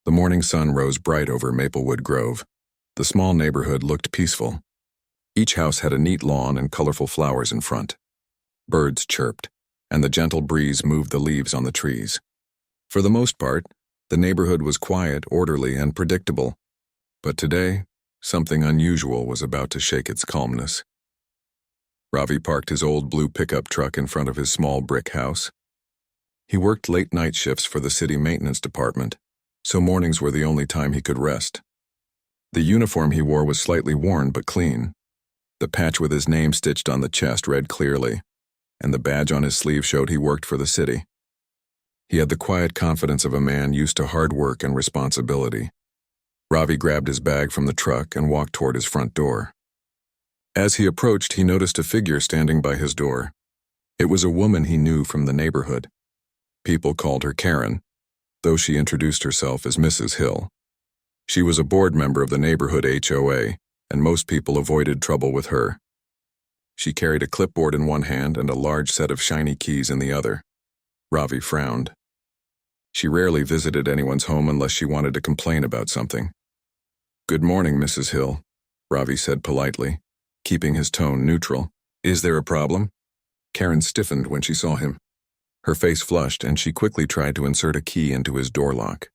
The morning sun rose bright over Maplewood Grove. The small neighborhood looked peaceful. Each house had a neat lawn and colorful flowers in front. Birds chirped, and the gentle breeze moved the leaves on the trees. For the most part, the neighborhood was quiet, orderly, and predictable. But today, something unusual was about to shake its calmness. Ravi parked his old blue pickup truck in front of his small brick house. He worked late night shifts for the city maintenance department, so mornings were the only time he could rest. The uniform he wore was slightly worn but clean. The patch with his name stitched on the chest read clearly, and the badge on his sleeve showed he worked for the city. He had the quiet confidence of a man used to hard work and responsibility. Ravi grabbed his bag from the truck and walked toward his front door. As he approached, he noticed a figure standing by his door. It was a woman he knew from the neighborhood. People called her Karen, though she introduced herself as Mrs. Hill. She was a board member of the neighborhood HOA, and most people avoided trouble with her. She carried a clipboard in one hand and a large set of shiny keys in the other. Ravi frowned. She rarely visited anyone's home unless she wanted to complain about something. "Good morning, Mrs. Hill," Ravi said politely, keeping his tone neutral. "Is there a problem?" Karen stiffened when she saw him. Her face flushed, and she quickly tried to insert a key into his door lock.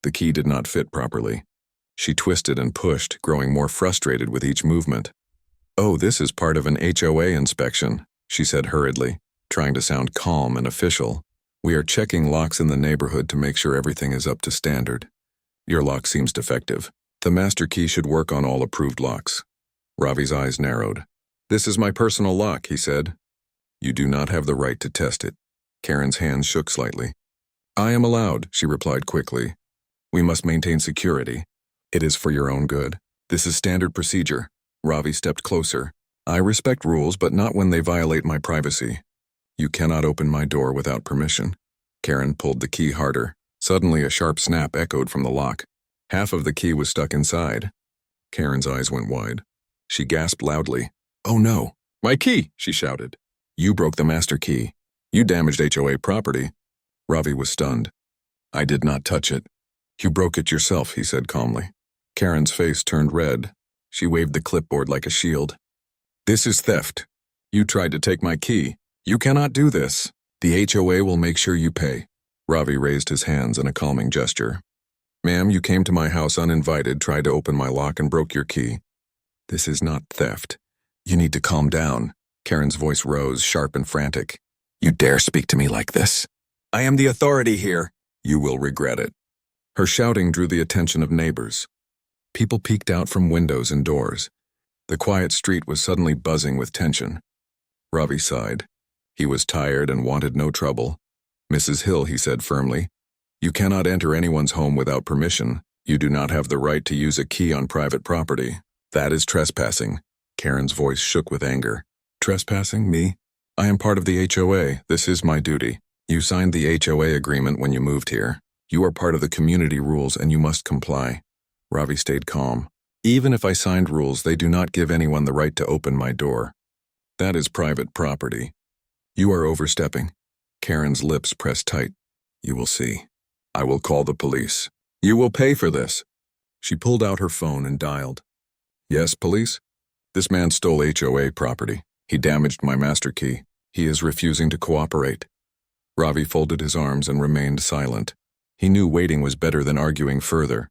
The key did not fit properly. She twisted and pushed, growing more frustrated with each movement. "Oh, this is part of an HOA inspection," she said hurriedly, trying to sound calm and official. "We are checking locks in the neighborhood to make sure everything is up to standard. Your lock seems defective. The master key should work on all approved locks." Ravi's eyes narrowed. "This is my personal lock," he said. "You do not have the right to test it." Karen's hands shook slightly. "I am allowed," she replied quickly. "We must maintain security. It is for your own good. This is standard procedure." Ravi stepped closer. "I respect rules, but not when they violate my privacy. You cannot open my door without permission." Karen pulled the key harder. Suddenly, a sharp snap echoed from the lock. Half of the key was stuck inside. Karen's eyes went wide. She gasped loudly. "Oh no, my key!" she shouted. "You broke the master key. You damaged HOA property." Ravi was stunned. "I did not touch it." "You broke it yourself," he said calmly. Karen's face turned red. She waved the clipboard like a shield. "This is theft. You tried to take my key. You cannot do this. The HOA will make sure you pay." Ravi raised his hands in a calming gesture. "Ma'am, you came to my house uninvited, tried to open my lock, and broke your key. This is not theft. You need to calm down." Karen's voice rose, sharp and frantic. "You dare speak to me like this? I am the authority here. You will regret it." Her shouting drew the attention of neighbors. People peeked out from windows and doors. The quiet street was suddenly buzzing with tension. Ravi sighed. He was tired and wanted no trouble. "Mrs. Hill," he said firmly, "you cannot enter anyone's home without permission. You do not have the right to use a key on private property. That is trespassing." Karen's voice shook with anger. "Trespassing? Me? I am part of the HOA. This is my duty. You signed the HOA agreement when you moved here. You are part of the community rules and you must comply." Ravi stayed calm. "Even if I signed rules, they do not give anyone the right to open my door. That is private property. You are overstepping." Karen's lips pressed tight. "You will see. I will call the police. You will pay for this." She pulled out her phone and dialed. "Yes, police? This man stole HOA property. He damaged my master key. He is refusing to cooperate." Ravi folded his arms and remained silent. He knew waiting was better than arguing further.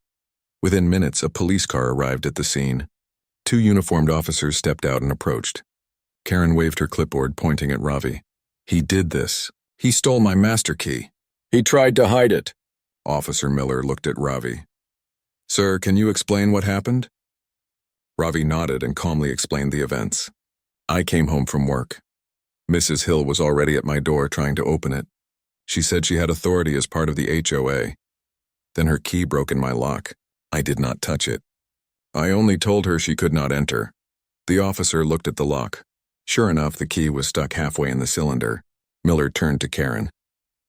Within minutes, a police car arrived at the scene. 2 uniformed officers stepped out and approached. Karen waved her clipboard, pointing at Ravi. "He did this. He stole my master key. He tried to hide it." Officer Miller looked at Ravi. "Sir, can you explain what happened?" Ravi nodded and calmly explained the events. "I came home from work. Mrs. Hill was already at my door trying to open it. She said she had authority as part of the HOA. Then her key broke in my lock. I did not touch it. I only told her she could not enter." The officer looked at the lock. Sure enough, the key was stuck halfway in the cylinder. Miller turned to Karen.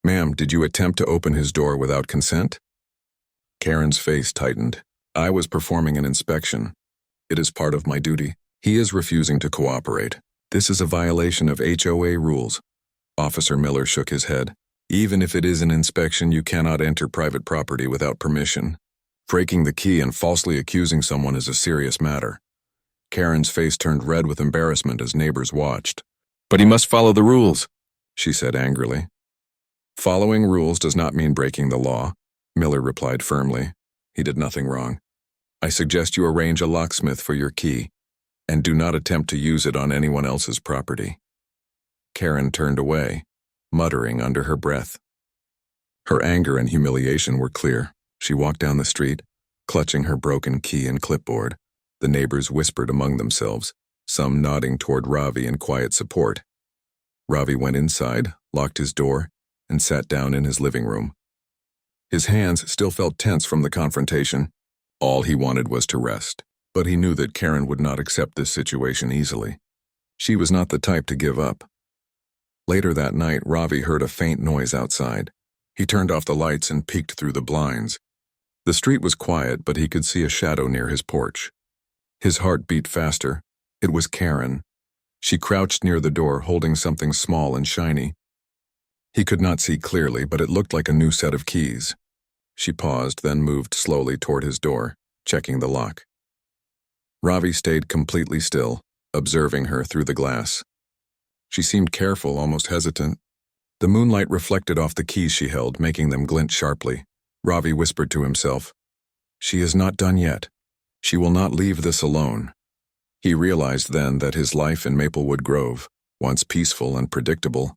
"Ma'am, did you attempt to open his door without consent?" Karen's face tightened. "I was performing an inspection. It is part of my duty. He is refusing to cooperate. This is a violation of HOA rules." Officer Miller shook his head. Even if it is an inspection, you cannot enter private property without permission. Breaking the key and falsely accusing someone is a serious matter. Karen's face turned red with embarrassment as neighbors watched. But he must follow the rules, she said angrily. Following rules does not mean breaking the law, Miller replied firmly. He did nothing wrong. I suggest you arrange a locksmith for your key, and do not attempt to use it on anyone else's property. Karen turned away, muttering under her breath. Her anger and humiliation were clear. She walked down the street, clutching her broken key and clipboard. The neighbors whispered among themselves, some nodding toward Ravi in quiet support. Ravi went inside, locked his door, and sat down in his living room. His hands still felt tense from the confrontation. All he wanted was to rest, but he knew that Karen would not accept this situation easily. She was not the type to give up. Later that night, Ravi heard a faint noise outside. He turned off the lights and peeked through the blinds. The street was quiet, but he could see a shadow near his porch. His heart beat faster. It was Karen. She crouched near the door, holding something small and shiny. He could not see clearly, but it looked like a new set of keys. She paused, then moved slowly toward his door, checking the lock. Ravi stayed completely still, observing her through the glass. She seemed careful, almost hesitant. The moonlight reflected off the keys she held, making them glint sharply. Ravi whispered to himself, "She is not done yet. She will not leave this alone." He realized then that his life in Maplewood Grove, once peaceful and predictable,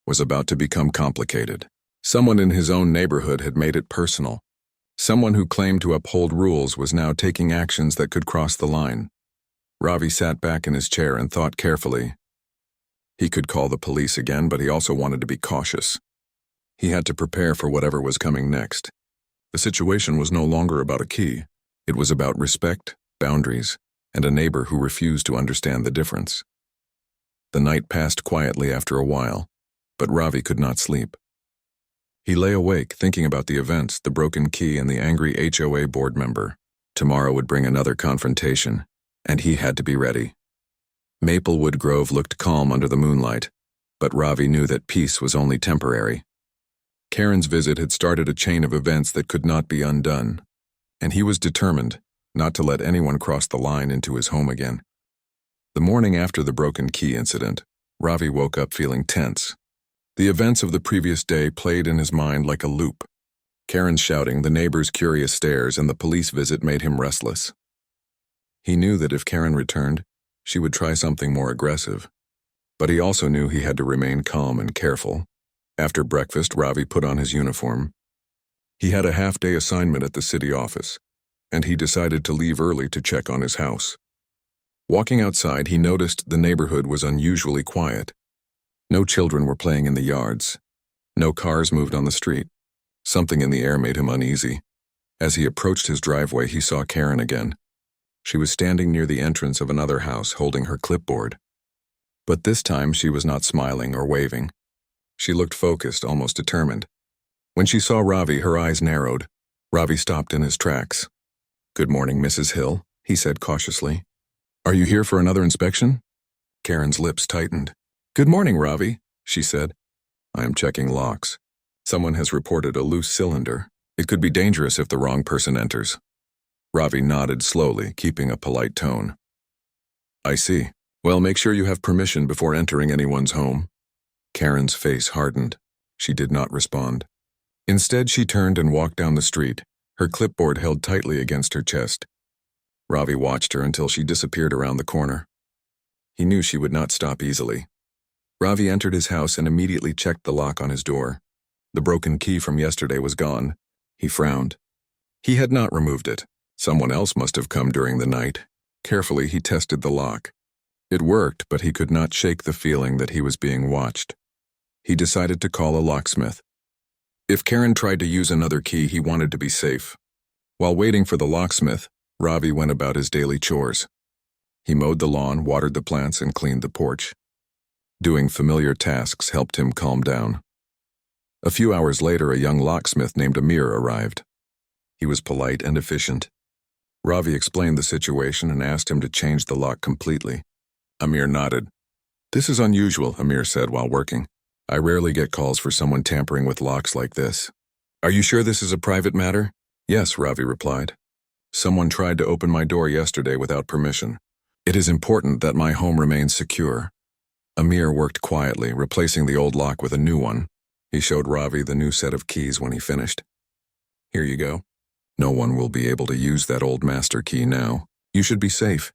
was about to become complicated. Someone in his own neighborhood had made it personal. Someone who claimed to uphold rules was now taking actions that could cross the line. Ravi sat back in his chair and thought carefully. He could call the police again, but he also wanted to be cautious. He had to prepare for whatever was coming next. The situation was no longer about a key. It was about respect, boundaries, and a neighbor who refused to understand the difference. The night passed quietly after a while, but Ravi could not sleep. He lay awake, thinking about the events, the broken key, and the angry HOA board member. Tomorrow would bring another confrontation, and he had to be ready. Maplewood Grove looked calm under the moonlight, but Ravi knew that peace was only temporary. Karen's visit had started a chain of events that could not be undone, and he was determined not to let anyone cross the line into his home again. The morning after the broken key incident, Ravi woke up feeling tense. The events of the previous day played in his mind like a loop. Karen's shouting, the neighbors' curious stares, and the police visit made him restless. He knew that if Karen returned, she would try something more aggressive, but he also knew he had to remain calm and careful. After breakfast, Ravi put on his uniform. He had a half-day assignment at the city office, and he decided to leave early to check on his house. Walking outside, he noticed the neighborhood was unusually quiet. No children were playing in the yards. No cars moved on the street. Something in the air made him uneasy. As he approached his driveway, he saw Karen again. She was standing near the entrance of another house, holding her clipboard. But this time she was not smiling or waving. She looked focused, almost determined. When she saw Ravi, her eyes narrowed. Ravi stopped in his tracks. "Good morning, Mrs. Hill," he said cautiously. "Are you here for another inspection?" Karen's lips tightened. "Good morning, Ravi," she said. "I am checking locks. Someone has reported a loose cylinder. It could be dangerous if the wrong person enters." Ravi nodded slowly, keeping a polite tone. "I see. Well, make sure you have permission before entering anyone's home." Karen's face hardened. She did not respond. Instead, she turned and walked down the street, her clipboard held tightly against her chest. Ravi watched her until she disappeared around the corner. He knew she would not stop easily. Ravi entered his house and immediately checked the lock on his door. The broken key from yesterday was gone. He frowned. He had not removed it. Someone else must have come during the night. Carefully, he tested the lock. It worked, but he could not shake the feeling that he was being watched. He decided to call a locksmith. If Karen tried to use another key, he wanted to be safe. While waiting for the locksmith, Ravi went about his daily chores. He mowed the lawn, watered the plants, and cleaned the porch. Doing familiar tasks helped him calm down. A few hours later, a young locksmith named Amir arrived. He was polite and efficient. Ravi explained the situation and asked him to change the lock completely. Amir nodded. "This is unusual," Amir said while working. I rarely get calls for someone tampering with locks like this. Are you sure this is a private matter? Yes, Ravi replied. Someone tried to open my door yesterday without permission. It is important that my home remains secure. Amir worked quietly, replacing the old lock with a new one. He showed Ravi the new set of keys when he finished. Here you go. No one will be able to use that old master key now. You should be safe.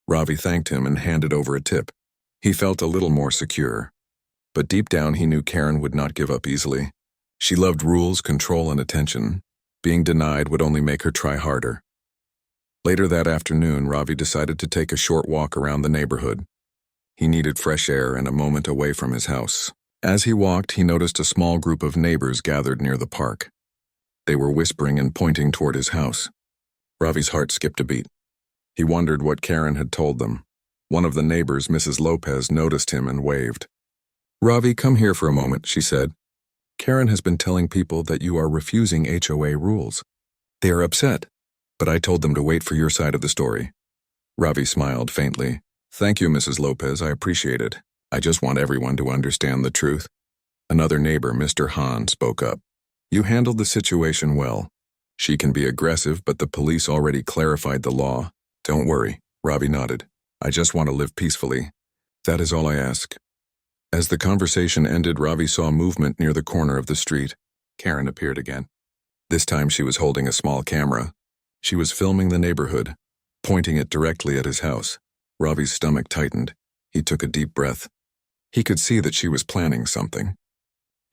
Ravi thanked him and handed over a tip. He felt a little more secure. But deep down he knew Karen would not give up easily. She loved rules, control, and attention. Being denied would only make her try harder. Later that afternoon, Ravi decided to take a short walk around the neighborhood. He needed fresh air and a moment away from his house. As he walked, he noticed a small group of neighbors gathered near the park. They were whispering and pointing toward his house. Ravi's heart skipped a beat. He wondered what Karen had told them. One of the neighbors, Mrs. Lopez, noticed him and waved. Ravi, come here for a moment, she said. Karen has been telling people that you are refusing HOA rules. They are upset, but I told them to wait for your side of the story. Ravi smiled faintly. Thank you, Mrs. Lopez, I appreciate it. I just want everyone to understand the truth. Another neighbor, Mr. Hahn, spoke up. You handled the situation well. She can be aggressive, but the police already clarified the law. Don't worry, Ravi nodded. I just want to live peacefully. That is all I ask. As the conversation ended, Ravi saw movement near the corner of the street. Karen appeared again. This time she was holding a small camera. She was filming the neighborhood, pointing it directly at his house. Ravi's stomach tightened. He took a deep breath. He could see that she was planning something.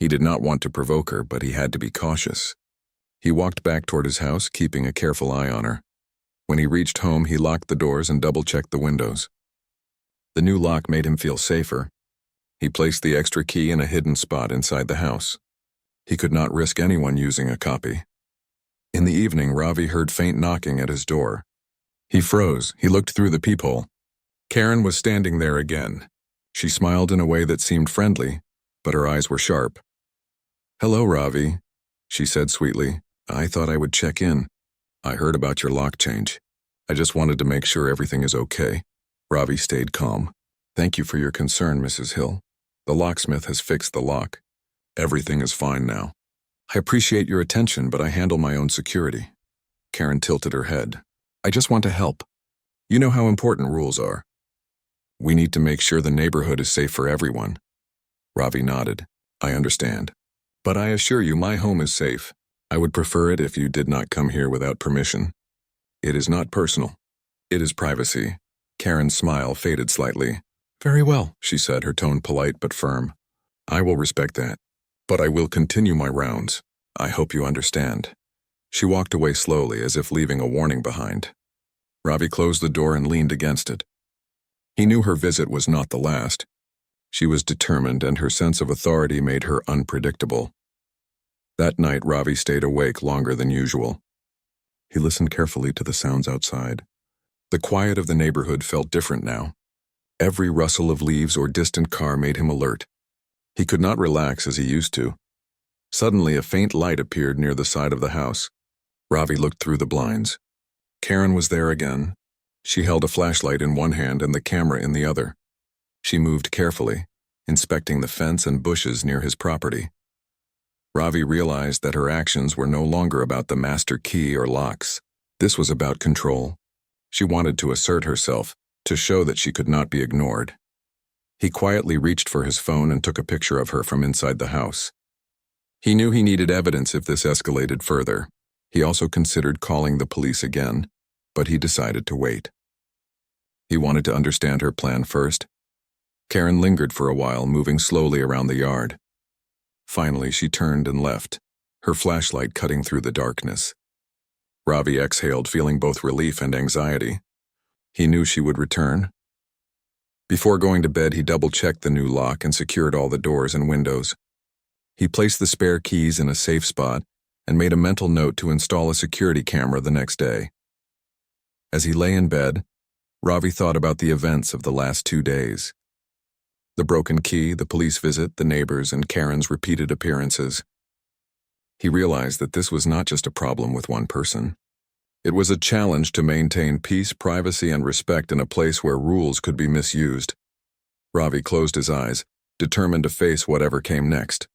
He did not want to provoke her, but he had to be cautious. He walked back toward his house, keeping a careful eye on her. When he reached home, he locked the doors and double-checked the windows. The new lock made him feel safer. He placed the extra key in a hidden spot inside the house. He could not risk anyone using a copy. In the evening, Ravi heard faint knocking at his door. He froze. He looked through the peephole. Karen was standing there again. She smiled in a way that seemed friendly, but her eyes were sharp. Hello, Ravi, she said sweetly. I thought I would check in. I heard about your lock change. I just wanted to make sure everything is okay. Ravi stayed calm. Thank you for your concern, Mrs. Hill. The locksmith has fixed the lock. Everything is fine now. I appreciate your attention, but I handle my own security. Karen tilted her head. I just want to help. You know how important rules are. We need to make sure the neighborhood is safe for everyone. Ravi nodded. I understand. But I assure you my home is safe. I would prefer it if you did not come here without permission. It is not personal. It is privacy. Karen's smile faded slightly. Very well, she said, her tone polite but firm. I will respect that. But I will continue my rounds. I hope you understand. She walked away slowly, as if leaving a warning behind. Ravi closed the door and leaned against it. He knew her visit was not the last. She was determined, and her sense of authority made her unpredictable. That night, Ravi stayed awake longer than usual. He listened carefully to the sounds outside. The quiet of the neighborhood felt different now. Every rustle of leaves or distant car made him alert. He could not relax as he used to. Suddenly, a faint light appeared near the side of the house. Ravi looked through the blinds. Karen was there again. She held a flashlight in one hand and the camera in the other. She moved carefully, inspecting the fence and bushes near his property. Ravi realized that her actions were no longer about the master key or locks. This was about control. She wanted to assert herself, to show that she could not be ignored. He quietly reached for his phone and took a picture of her from inside the house. He knew he needed evidence if this escalated further. He also considered calling the police again, but he decided to wait. He wanted to understand her plan first. Karen lingered for a while, moving slowly around the yard. Finally, she turned and left, her flashlight cutting through the darkness. Ravi exhaled, feeling both relief and anxiety. He knew she would return. Before going to bed, he double-checked the new lock and secured all the doors and windows. He placed the spare keys in a safe spot and made a mental note to install a security camera the next day. As he lay in bed, Ravi thought about the events of the last 2 days. The broken key, the police visit, the neighbors, and Karen's repeated appearances. He realized that this was not just a problem with one person. It was a challenge to maintain peace, privacy, and respect in a place where rules could be misused. Ravi closed his eyes, determined to face whatever came next.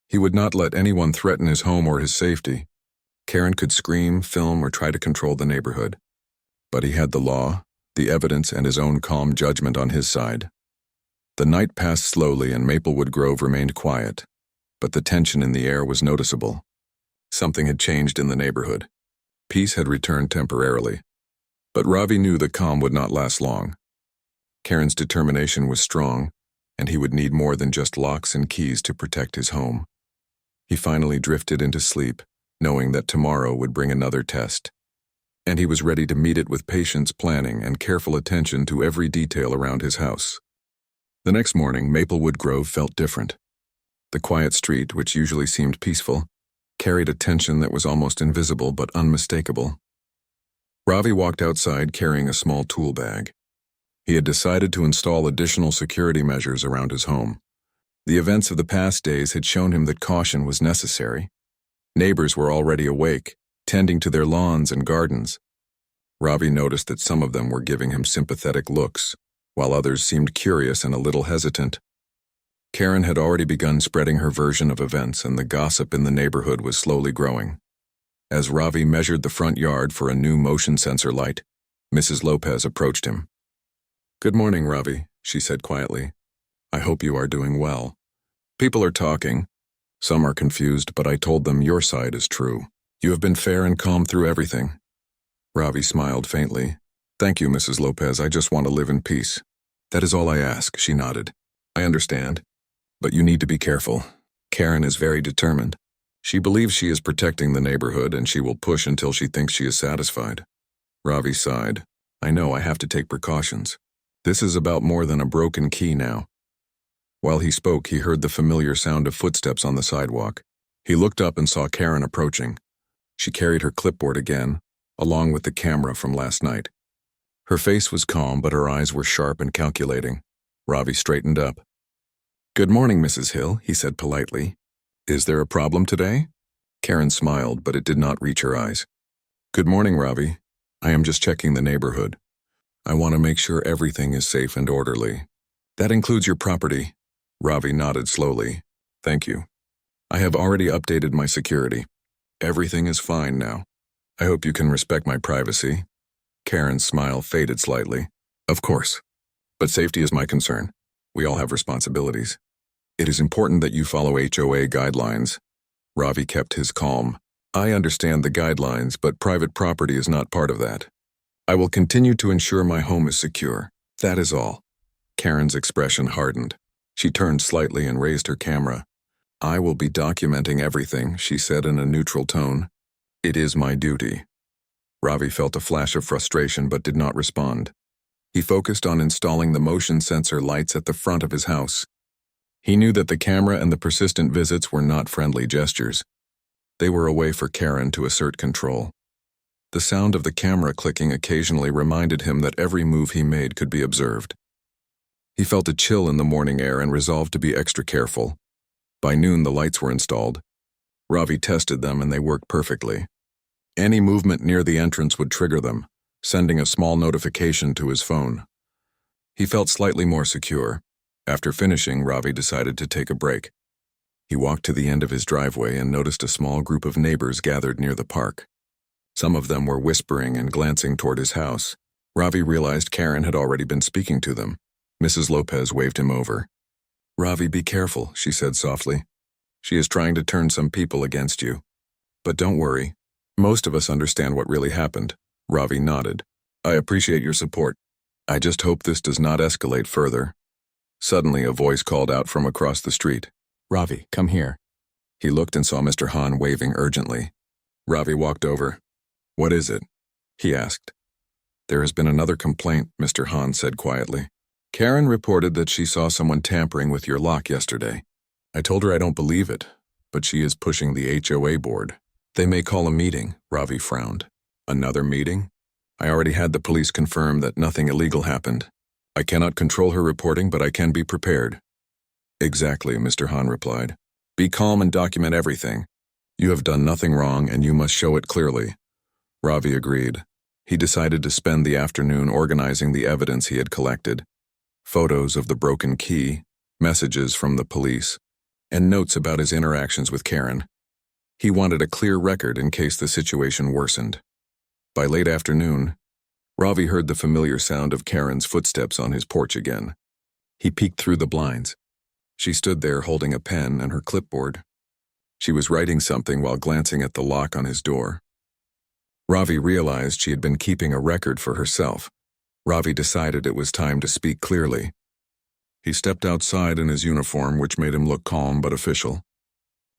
He would not let anyone threaten his home or his safety. Karen could scream, film, or try to control the neighborhood. But he had the law, the evidence, and his own calm judgment on his side. The night passed slowly and Maplewood Grove remained quiet, but the tension in the air was noticeable. Something had changed in the neighborhood. Peace had returned temporarily. But Ravi knew the calm would not last long. Karen's determination was strong, and he would need more than just locks and keys to protect his home. He finally drifted into sleep, knowing that tomorrow would bring another test. And he was ready to meet it with patience, planning, and careful attention to every detail around his house. The next morning, Maplewood Grove felt different. The quiet street, which usually seemed peaceful, carried a tension that was almost invisible but unmistakable. Ravi walked outside carrying a small tool bag. He had decided to install additional security measures around his home. The events of the past days had shown him that caution was necessary. Neighbors were already awake, tending to their lawns and gardens. Ravi noticed that some of them were giving him sympathetic looks, while others seemed curious and a little hesitant. Karen had already begun spreading her version of events, and the gossip in the neighborhood was slowly growing. As Ravi measured the front yard for a new motion sensor light, Mrs. Lopez approached him. "Good morning, Ravi," she said quietly. "I hope you are doing well. People are talking. Some are confused, but I told them your side is true. You have been fair and calm through everything." Ravi smiled faintly. "Thank you, Mrs. Lopez. I just want to live in peace. That is all I ask," she nodded. "I understand. But you need to be careful. Karen is very determined. She believes she is protecting the neighborhood, and she will push until she thinks she is satisfied." Ravi sighed. "I know I have to take precautions. This is about more than a broken key now." While he spoke, he heard the familiar sound of footsteps on the sidewalk. He looked up and saw Karen approaching. She carried her clipboard again, along with the camera from last night. Her face was calm, but her eyes were sharp and calculating. Ravi straightened up. "Good morning, Mrs. Hill," he said politely. "Is there a problem today?" Karen smiled, but it did not reach her eyes. "Good morning, Ravi. I am just checking the neighborhood. I want to make sure everything is safe and orderly. That includes your property." Ravi nodded slowly. "Thank you. I have already updated my security. Everything is fine now. I hope you can respect my privacy." Karen's smile faded slightly. "Of course. But safety is my concern. We all have responsibilities. It is important that you follow HOA guidelines." Ravi kept his calm. "I understand the guidelines, but private property is not part of that. I will continue to ensure my home is secure. That is all." Karen's expression hardened. She turned slightly and raised her camera. "I will be documenting everything," she said in a neutral tone. "It is my duty." Ravi felt a flash of frustration but did not respond. He focused on installing the motion sensor lights at the front of his house. He knew that the camera and the persistent visits were not friendly gestures. They were a way for Karen to assert control. The sound of the camera clicking occasionally reminded him that every move he made could be observed. He felt a chill in the morning air and resolved to be extra careful. By noon, the lights were installed. Ravi tested them and they worked perfectly. Any movement near the entrance would trigger them, sending a small notification to his phone. He felt slightly more secure. After finishing, Ravi decided to take a break. He walked to the end of his driveway and noticed a small group of neighbors gathered near the park. Some of them were whispering and glancing toward his house. Ravi realized Karen had already been speaking to them. Mrs. Lopez waved him over. "Ravi, be careful," she said softly. "She is trying to turn some people against you. But don't worry. Most of us understand what really happened." Ravi nodded. "I appreciate your support. I just hope this does not escalate further." Suddenly, a voice called out from across the street. "Ravi, come here." He looked and saw Mr. Han waving urgently. Ravi walked over. "What is it?" he asked. "There has been another complaint," Mr. Han said quietly. "Karen reported that she saw someone tampering with your lock yesterday. I told her I don't believe it, but she is pushing the HOA board. They may call a meeting." Ravi frowned. "Another meeting? I already had the police confirm that nothing illegal happened. I cannot control her reporting, but I can be prepared." "Exactly," Mr. Han replied. "Be calm and document everything. You have done nothing wrong and you must show it clearly." Ravi agreed. He decided to spend the afternoon organizing the evidence he had collected. Photos of the broken key, messages from the police, and notes about his interactions with Karen. He wanted a clear record in case the situation worsened. By late afternoon, Ravi heard the familiar sound of Karen's footsteps on his porch again. He peeked through the blinds. She stood there holding a pen and her clipboard. She was writing something while glancing at the lock on his door. Ravi realized she had been keeping a record for herself. Ravi decided it was time to speak clearly. He stepped outside in his uniform, which made him look calm but official.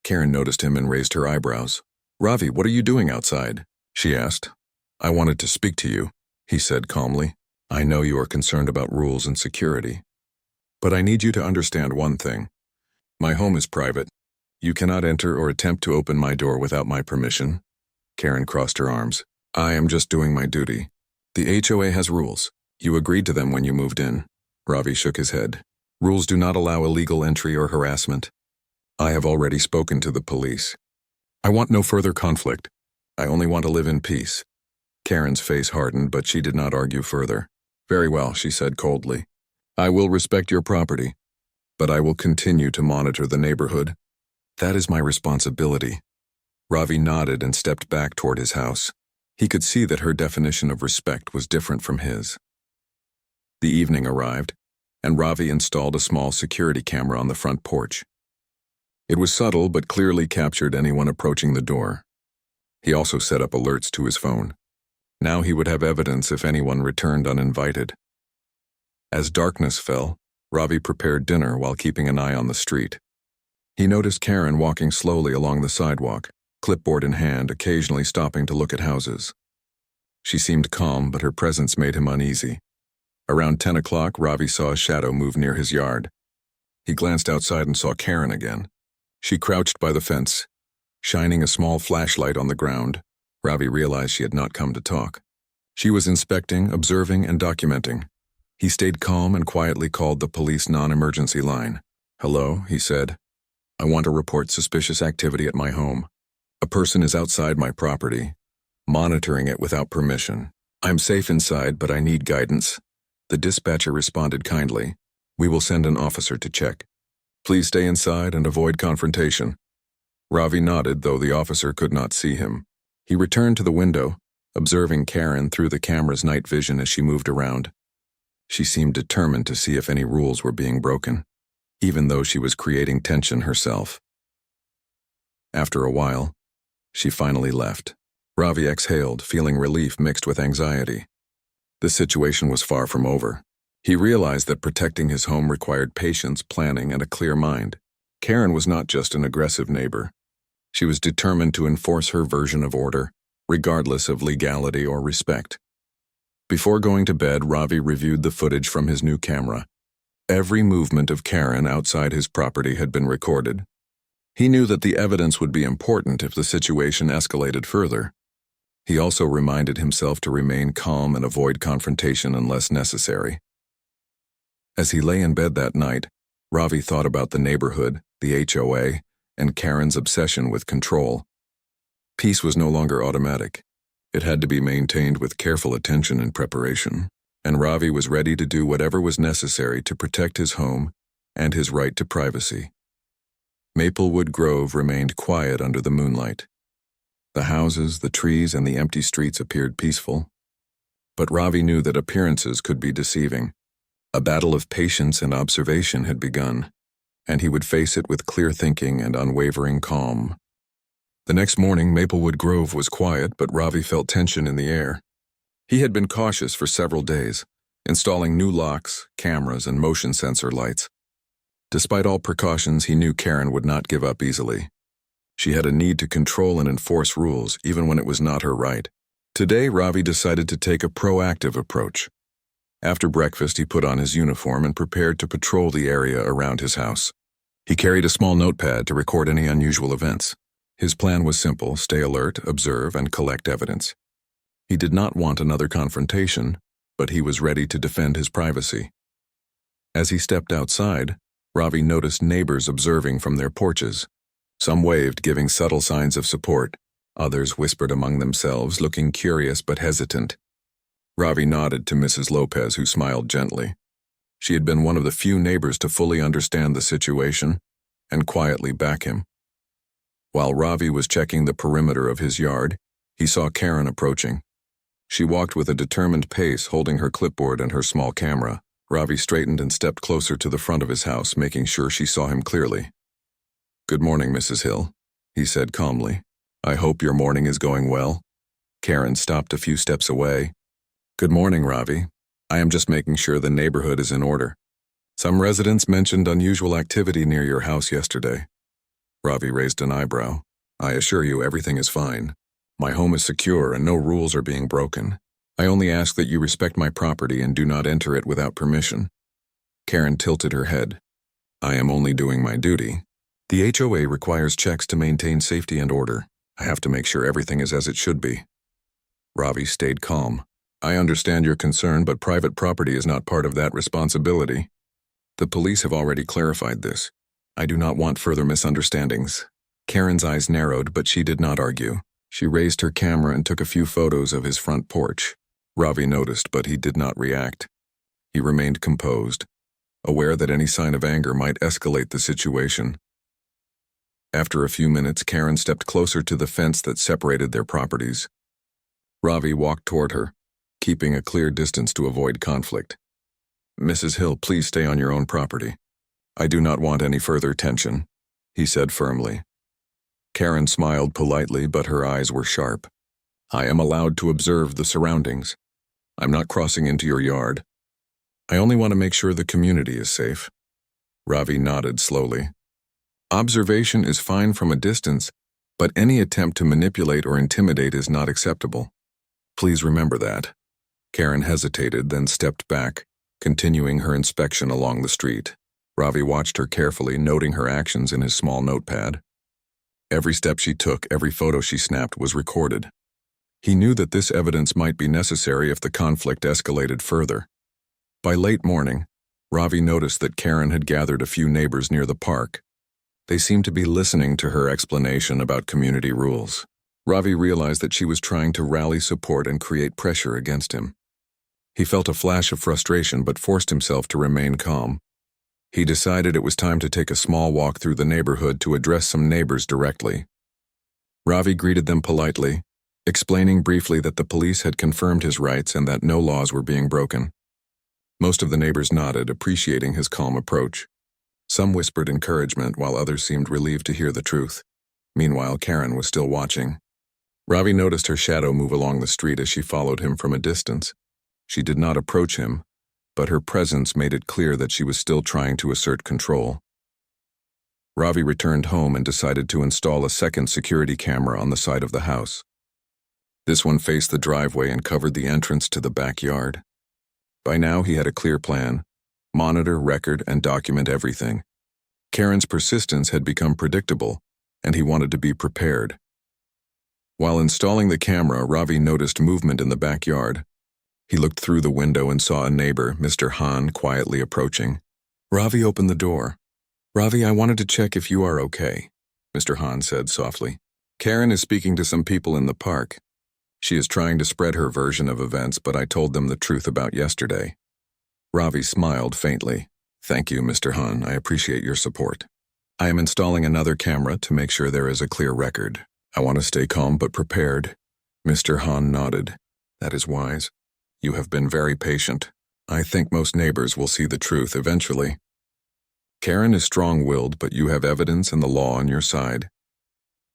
Karen noticed him and raised her eyebrows. "Ravi, what are you doing outside?" she asked. "I wanted to speak to you," he said calmly. "I know you are concerned about rules and security. But I need you to understand one thing. My home is private. You cannot enter or attempt to open my door without my permission." Karen crossed her arms. "I am just doing my duty. The HOA has rules. You agreed to them when you moved in." Ravi shook his head. "Rules do not allow illegal entry or harassment. I have already spoken to the police. I want no further conflict. I only want to live in peace." Karen's face hardened, but she did not argue further. "Very well," she said coldly. "I will respect your property, but I will continue to monitor the neighborhood. That is my responsibility." Ravi nodded and stepped back toward his house. He could see that her definition of respect was different from his. The evening arrived, and Ravi installed a small security camera on the front porch. It was subtle but clearly captured anyone approaching the door. He also set up alerts to his phone. Now he would have evidence if anyone returned uninvited. As darkness fell, Ravi prepared dinner while keeping an eye on the street. He noticed Karen walking slowly along the sidewalk, clipboard in hand, occasionally stopping to look at houses. She seemed calm, but her presence made him uneasy. Around 10 o'clock, Ravi saw a shadow move near his yard. He glanced outside and saw Karen again. She crouched by the fence, shining a small flashlight on the ground. Ravi realized she had not come to talk. She was inspecting, observing, and documenting. He stayed calm and quietly called the police non-emergency line. "Hello," he said. "I want to report suspicious activity at my home. A person is outside my property, monitoring it without permission. I'm safe inside, but I need guidance." The dispatcher responded kindly. "We will send an officer to check. Please stay inside and avoid confrontation." Ravi nodded, though the officer could not see him. He returned to the window, observing Karen through the camera's night vision as she moved around. She seemed determined to see if any rules were being broken, even though she was creating tension herself. After a while, she finally left. Ravi exhaled, feeling relief mixed with anxiety. The situation was far from over. He realized that protecting his home required patience, planning, and a clear mind. Karen was not just an aggressive neighbor. She was determined to enforce her version of order, regardless of legality or respect. Before going to bed, Ravi reviewed the footage from his new camera. Every movement of Karen outside his property had been recorded. He knew that the evidence would be important if the situation escalated further. He also reminded himself to remain calm and avoid confrontation unless necessary. As he lay in bed that night, Ravi thought about the neighborhood, the HOA, and Karen's obsession with control. Peace was no longer automatic. It had to be maintained with careful attention and preparation, and Ravi was ready to do whatever was necessary to protect his home and his right to privacy. Maplewood Grove remained quiet under the moonlight. The houses, the trees, and the empty streets appeared peaceful. But Ravi knew that appearances could be deceiving. A battle of patience and observation had begun, and he would face it with clear thinking and unwavering calm. The next morning, Maplewood Grove was quiet, but Ravi felt tension in the air. He had been cautious for several days, installing new locks, cameras, and motion sensor lights. Despite all precautions, he knew Karen would not give up easily. She had a need to control and enforce rules, even when it was not her right. Today, Ravi decided to take a proactive approach. After breakfast, he put on his uniform and prepared to patrol the area around his house. He carried a small notepad to record any unusual events. His plan was simple: stay alert, observe, and collect evidence. He did not want another confrontation, but he was ready to defend his privacy. As he stepped outside, Ravi noticed neighbors observing from their porches. Some waved, giving subtle signs of support. Others whispered among themselves, looking curious but hesitant. Ravi nodded to Mrs. Lopez, who smiled gently. She had been one of the few neighbors to fully understand the situation and quietly back him. While Ravi was checking the perimeter of his yard, he saw Karen approaching. She walked with a determined pace, holding her clipboard and her small camera. Ravi straightened and stepped closer to the front of his house, making sure she saw him clearly. "Good morning, Mrs. Hill," he said calmly. "I hope your morning is going well." Karen stopped a few steps away. "Good morning, Ravi. I am just making sure the neighborhood is in order. Some residents mentioned unusual activity near your house yesterday." Ravi raised an eyebrow. "I assure you everything is fine. My home is secure and no rules are being broken. I only ask that you respect my property and do not enter it without permission." Karen tilted her head. "I am only doing my duty. The HOA requires checks to maintain safety and order. I have to make sure everything is as it should be." Ravi stayed calm. "I understand your concern, but private property is not part of that responsibility. The police have already clarified this. I do not want further misunderstandings." Karen's eyes narrowed, but she did not argue. She raised her camera and took a few photos of his front porch. Ravi noticed, but he did not react. He remained composed, aware that any sign of anger might escalate the situation. After a few minutes, Karen stepped closer to the fence that separated their properties. Ravi walked toward her, keeping a clear distance to avoid conflict. "Mrs. Hill, please stay on your own property. I do not want any further tension," he said firmly. Karen smiled politely, but her eyes were sharp. "I am allowed to observe the surroundings. I'm not crossing into your yard. I only want to make sure the community is safe." Ravi nodded slowly. "Observation is fine from a distance, but any attempt to manipulate or intimidate is not acceptable. Please remember that." Karen hesitated, then stepped back, continuing her inspection along the street. Ravi watched her carefully, noting her actions in his small notepad. Every step she took, every photo she snapped was recorded. He knew that this evidence might be necessary if the conflict escalated further. By late morning, Ravi noticed that Karen had gathered a few neighbors near the park. They seemed to be listening to her explanation about community rules. Ravi realized that she was trying to rally support and create pressure against him. He felt a flash of frustration but forced himself to remain calm. He decided it was time to take a small walk through the neighborhood to address some neighbors directly. Ravi greeted them politely, explaining briefly that the police had confirmed his rights and that no laws were being broken. Most of the neighbors nodded, appreciating his calm approach. Some whispered encouragement, while others seemed relieved to hear the truth. Meanwhile, Karen was still watching. Ravi noticed her shadow move along the street as she followed him from a distance. She did not approach him, but her presence made it clear that she was still trying to assert control. Ravi returned home and decided to install a second security camera on the side of the house. This one faced the driveway and covered the entrance to the backyard. By now he had a clear plan: monitor, record, and document everything. Karen's persistence had become predictable, and he wanted to be prepared. While installing the camera, Ravi noticed movement in the backyard. He looked through the window and saw a neighbor, Mr. Han, quietly approaching. Ravi opened the door. "Ravi, I wanted to check if you are okay," Mr. Han said softly. "Karen is speaking to some people in the park. She is trying to spread her version of events, but I told them the truth about yesterday." Ravi smiled faintly. "Thank you, Mr. Han. I appreciate your support. I am installing another camera to make sure there is a clear record. I want to stay calm but prepared." Mr. Han nodded. "That is wise. You have been very patient. I think most neighbors will see the truth eventually. Karen is strong-willed, but you have evidence and the law on your side."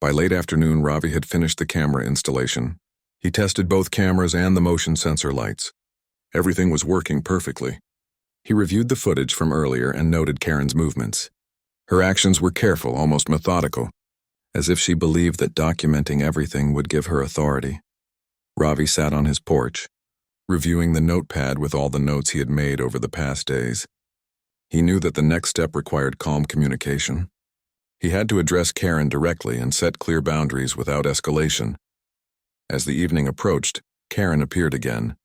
By late afternoon, Ravi had finished the camera installation. He tested both cameras and the motion sensor lights. Everything was working perfectly. He reviewed the footage from earlier and noted Karen's movements. Her actions were careful, almost methodical, as if she believed that documenting everything would give her authority. Ravi sat on his porch, reviewing the notepad with all the notes he had made over the past days. He knew that the next step required calm communication. He had to address Karen directly and set clear boundaries without escalation. As the evening approached, Karen appeared again.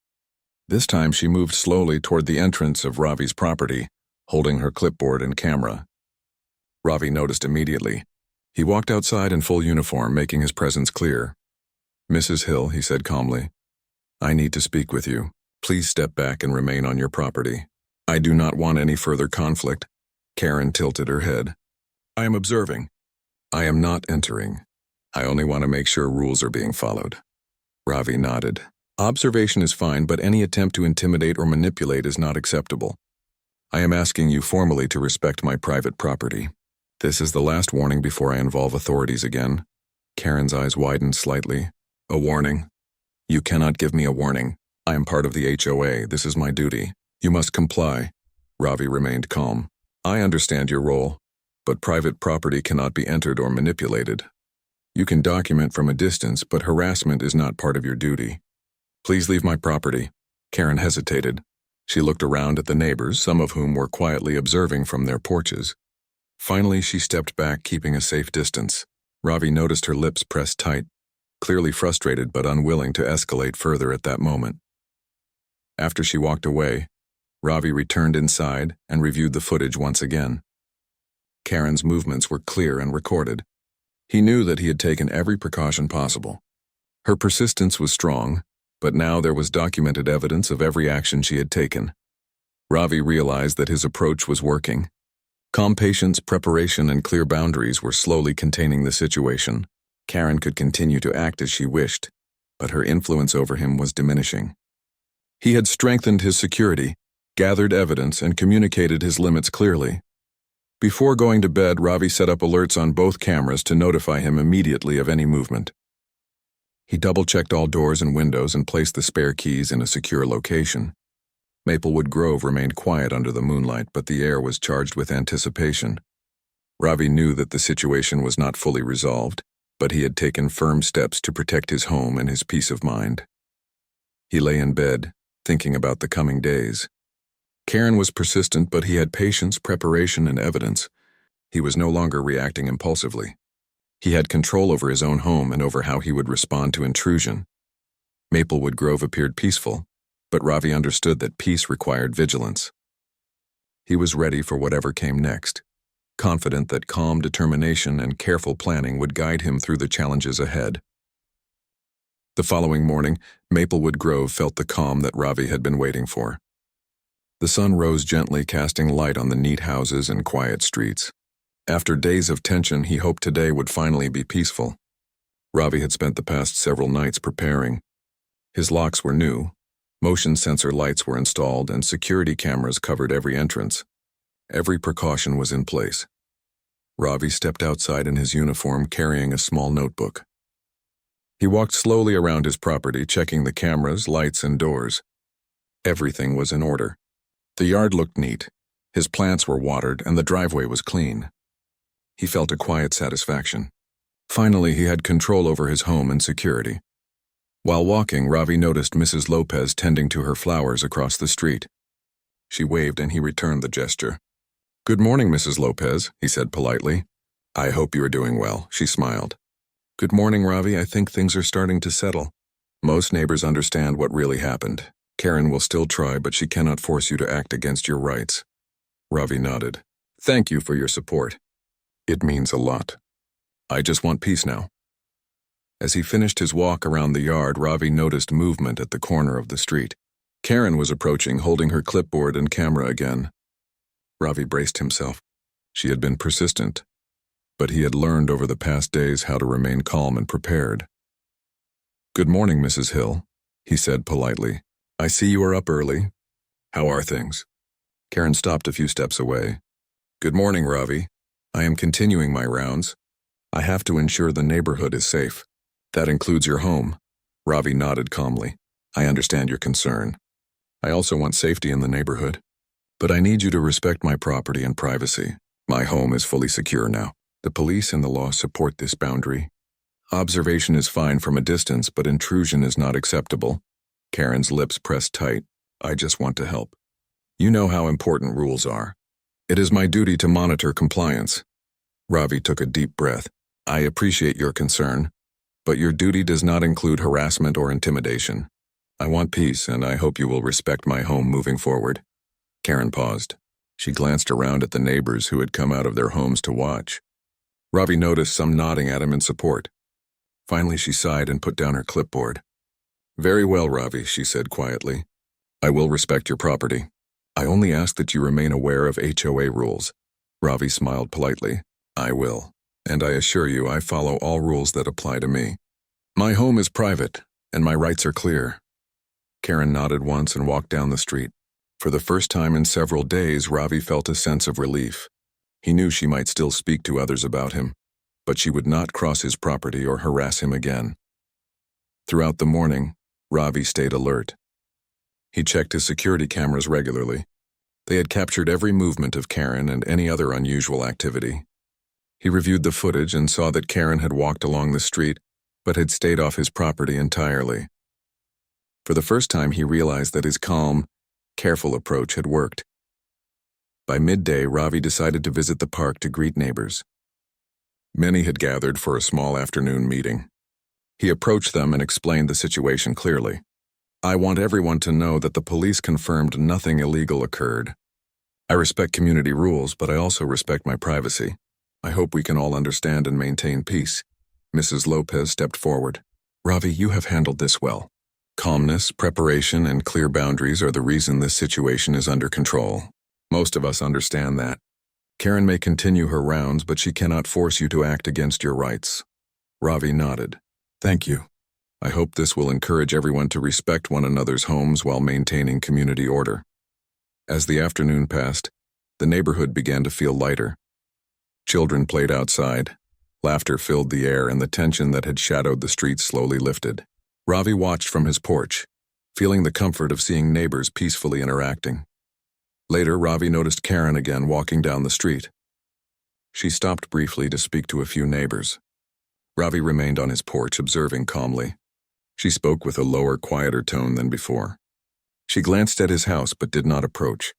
This time she moved slowly toward the entrance of Ravi's property, holding her clipboard and camera. Ravi noticed immediately. He walked outside in full uniform, making his presence clear. "Mrs. Hill," he said calmly, "I need to speak with you. Please step back and remain on your property." I do not want any further conflict. Karen tilted her head. I am observing. I am not entering. I only want to make sure rules are being followed. Ravi nodded. Observation is fine, but any attempt to intimidate or manipulate is not acceptable. I am asking you formally to respect my private property. This is the last warning before I involve authorities again. Karen's eyes widened slightly. A warning? You cannot give me a warning. I am part of the HOA. This is my duty. You must comply. Ravi remained calm. I understand your role, but private property cannot be entered or manipulated. You can document from a distance, but harassment is not part of your duty. Please leave my property. Karen hesitated. She looked around at the neighbors, some of whom were quietly observing from their porches. Finally, she stepped back, keeping a safe distance. Ravi noticed her lips pressed tight, clearly frustrated but unwilling to escalate further at that moment. After she walked away, Ravi returned inside and reviewed the footage once again. Karen's movements were clear and recorded. He knew that he had taken every precaution possible. Her persistence was strong, but now there was documented evidence of every action she had taken. Ravi realized that his approach was working. Calm patience, preparation, and clear boundaries were slowly containing the situation. Karen could continue to act as she wished, but her influence over him was diminishing. He had strengthened his security, gathered evidence, and communicated his limits clearly. Before going to bed, Ravi set up alerts on both cameras to notify him immediately of any movement. He double-checked all doors and windows and placed the spare keys in a secure location. Maplewood Grove remained quiet under the moonlight, but the air was charged with anticipation. Ravi knew that the situation was not fully resolved, but he had taken firm steps to protect his home and his peace of mind. He lay in bed, thinking about the coming days. Karen was persistent, but he had patience, preparation, and evidence. He was no longer reacting impulsively. He had control over his own home and over how he would respond to intrusion. Maplewood Grove appeared peaceful, but Ravi understood that peace required vigilance. He was ready for whatever came next, confident that calm determination and careful planning would guide him through the challenges ahead. The following morning, Maplewood Grove felt the calm that Ravi had been waiting for. The sun rose gently, casting light on the neat houses and quiet streets. After days of tension, he hoped today would finally be peaceful. Ravi had spent the past several nights preparing. His locks were new, motion sensor lights were installed, and security cameras covered every entrance. Every precaution was in place. Ravi stepped outside in his uniform, carrying a small notebook. He walked slowly around his property, checking the cameras, lights, and doors. Everything was in order. The yard looked neat. His plants were watered, and the driveway was clean. He felt a quiet satisfaction. Finally, he had control over his home and security. While walking, Ravi noticed Mrs. Lopez tending to her flowers across the street. She waved and he returned the gesture. "Good morning, Mrs. Lopez," he said politely. "I hope you are doing well," she smiled. "Good morning, Ravi. I think things are starting to settle. Most neighbors understand what really happened. Karen will still try, but she cannot force you to act against your rights." Ravi nodded. "Thank you for your support. It means a lot. I just want peace now." As he finished his walk around the yard, Ravi noticed movement at the corner of the street. Karen was approaching, holding her clipboard and camera again. Ravi braced himself. She had been persistent, but he had learned over the past days how to remain calm and prepared. "Good morning, Mrs. Hill," he said politely. "I see you are up early. How are things?" Karen stopped a few steps away. "Good morning, Ravi. I am continuing my rounds. I have to ensure the neighborhood is safe. That includes your home." Ravi nodded calmly. "I understand your concern. I also want safety in the neighborhood. But I need you to respect my property and privacy. My home is fully secure now. The police and the law support this boundary. Observation is fine from a distance, but intrusion is not acceptable." Karen's lips pressed tight. "I just want to help. You know how important rules are. It is my duty to monitor compliance." Ravi took a deep breath. "I appreciate your concern, but your duty does not include harassment or intimidation. I want peace, and I hope you will respect my home moving forward." Karen paused. She glanced around at the neighbors who had come out of their homes to watch. Ravi noticed some nodding at him in support. Finally, she sighed and put down her clipboard. "Very well, Ravi," she said quietly. "I will respect your property. I only ask that you remain aware of HOA rules. Ravi smiled politely. I will, and I assure you I follow all rules that apply to me. My home is private, and my rights are clear. Karen nodded once and walked down the street. For the first time in several days, Ravi felt a sense of relief. He knew she might still speak to others about him, but she would not cross his property or harass him again. Throughout the morning, Ravi stayed alert. He checked his security cameras regularly. They had captured every movement of Karen and any other unusual activity. He reviewed the footage and saw that Karen had walked along the street, but had stayed off his property entirely. For the first time, he realized that his calm, careful approach had worked. By midday, Ravi decided to visit the park to greet neighbors. Many had gathered for a small afternoon meeting. He approached them and explained the situation clearly. I want everyone to know that the police confirmed nothing illegal occurred. I respect community rules, but I also respect my privacy. I hope we can all understand and maintain peace. Mrs. Lopez stepped forward. Ravi, you have handled this well. Calmness, preparation, and clear boundaries are the reason this situation is under control. Most of us understand that. Karen may continue her rounds, but she cannot force you to act against your rights. Ravi nodded. Thank you. I hope this will encourage everyone to respect one another's homes while maintaining community order. As the afternoon passed, the neighborhood began to feel lighter. Children played outside. Laughter filled the air, and the tension that had shadowed the streets slowly lifted. Ravi watched from his porch, feeling the comfort of seeing neighbors peacefully interacting. Later, Ravi noticed Karen again walking down the street. She stopped briefly to speak to a few neighbors. Ravi remained on his porch, observing calmly. She spoke with a lower, quieter tone than before. She glanced at his house but did not approach.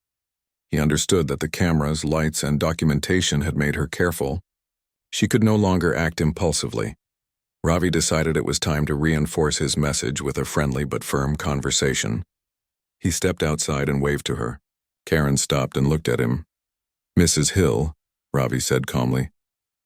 He understood that the cameras, lights, and documentation had made her careful. She could no longer act impulsively. Ravi decided it was time to reinforce his message with a friendly but firm conversation. He stepped outside and waved to her. Karen stopped and looked at him. Mrs. Hill, Ravi said calmly,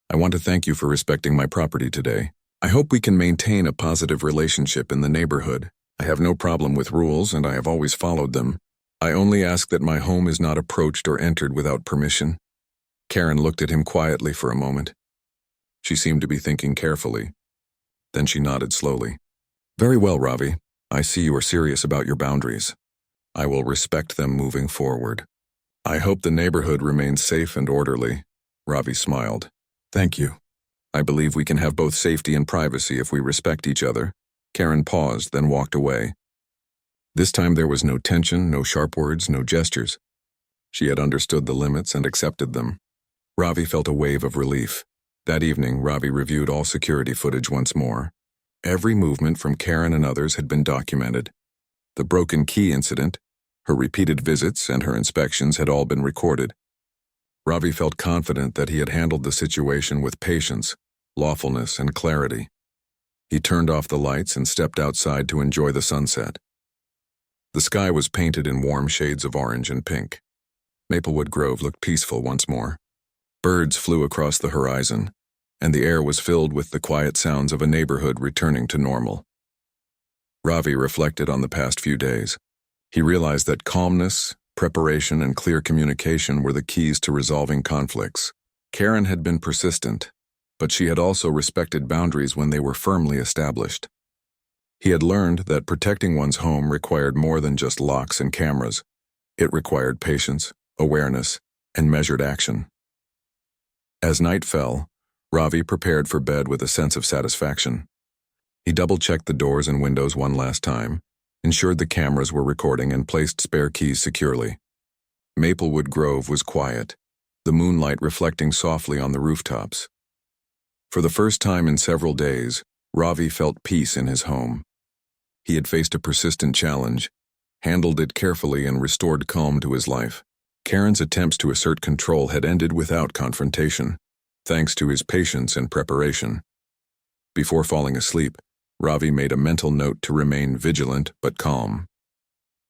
I want to thank you for respecting my property today. I hope we can maintain a positive relationship in the neighborhood. I have no problem with rules, and I have always followed them. I only ask that my home is not approached or entered without permission. Karen looked at him quietly for a moment. She seemed to be thinking carefully. Then she nodded slowly. Very well, Ravi. I see you are serious about your boundaries. I will respect them moving forward. I hope the neighborhood remains safe and orderly. Ravi smiled. Thank you. I believe we can have both safety and privacy if we respect each other. Karen paused, then walked away. This time there was no tension, no sharp words, no gestures. She had understood the limits and accepted them. Ravi felt a wave of relief. That evening, Ravi reviewed all security footage once more. Every movement from Karen and others had been documented. The broken key incident, her repeated visits, and her inspections had all been recorded. Ravi felt confident that he had handled the situation with patience, lawfulness, and clarity. He turned off the lights and stepped outside to enjoy the sunset. The sky was painted in warm shades of orange and pink. Maplewood Grove looked peaceful once more. Birds flew across the horizon, and the air was filled with the quiet sounds of a neighborhood returning to normal. Ravi reflected on the past few days. He realized that calmness, preparation, and clear communication were the keys to resolving conflicts. Karen had been persistent, but she had also respected boundaries when they were firmly established. He had learned that protecting one's home required more than just locks and cameras. It required patience, awareness, and measured action. As night fell, Ravi prepared for bed with a sense of satisfaction. He double-checked the doors and windows one last time, ensured the cameras were recording, and placed spare keys securely. Maplewood Grove was quiet, the moonlight reflecting softly on the rooftops. For the first time in several days, Ravi felt peace in his home. He had faced a persistent challenge, handled it carefully, and restored calm to his life. Karen's attempts to assert control had ended without confrontation, thanks to his patience and preparation. Before falling asleep, Ravi made a mental note to remain vigilant but calm.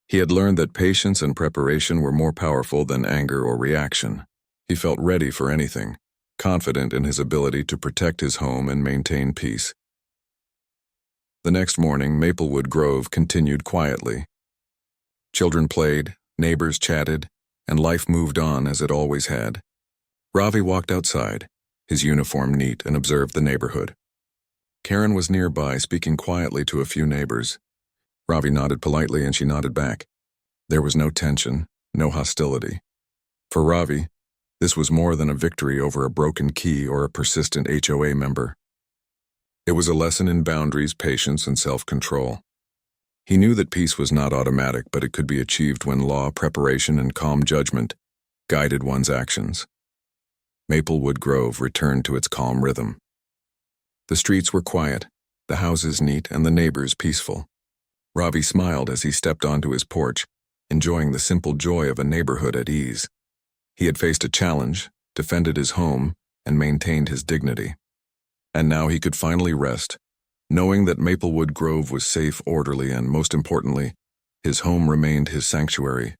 He had learned that patience and preparation were more powerful than anger or reaction. He felt ready for anything, confident in his ability to protect his home and maintain peace. The next morning, Maplewood Grove continued quietly. Children played, Neighbors chatted, and life moved on as it always had. Ravi walked outside, his uniform neat, and observed the neighborhood. Karen was nearby, speaking quietly to a few neighbors. Ravi nodded politely and she nodded back. There was no tension, no hostility. For Ravi, this was more than a victory over a broken key or a persistent HOA member. It was a lesson in boundaries, patience, and self-control. He knew that peace was not automatic, but it could be achieved when law, preparation, and calm judgment guided one's actions. Maplewood Grove returned to its calm rhythm. The streets were quiet, the houses neat, and the neighbors peaceful. Ravi smiled as he stepped onto his porch, enjoying the simple joy of a neighborhood at ease. He had faced a challenge, defended his home, and maintained his dignity. And now he could finally rest, knowing that Maplewood Grove was safe, orderly, and, most importantly, his home remained his sanctuary,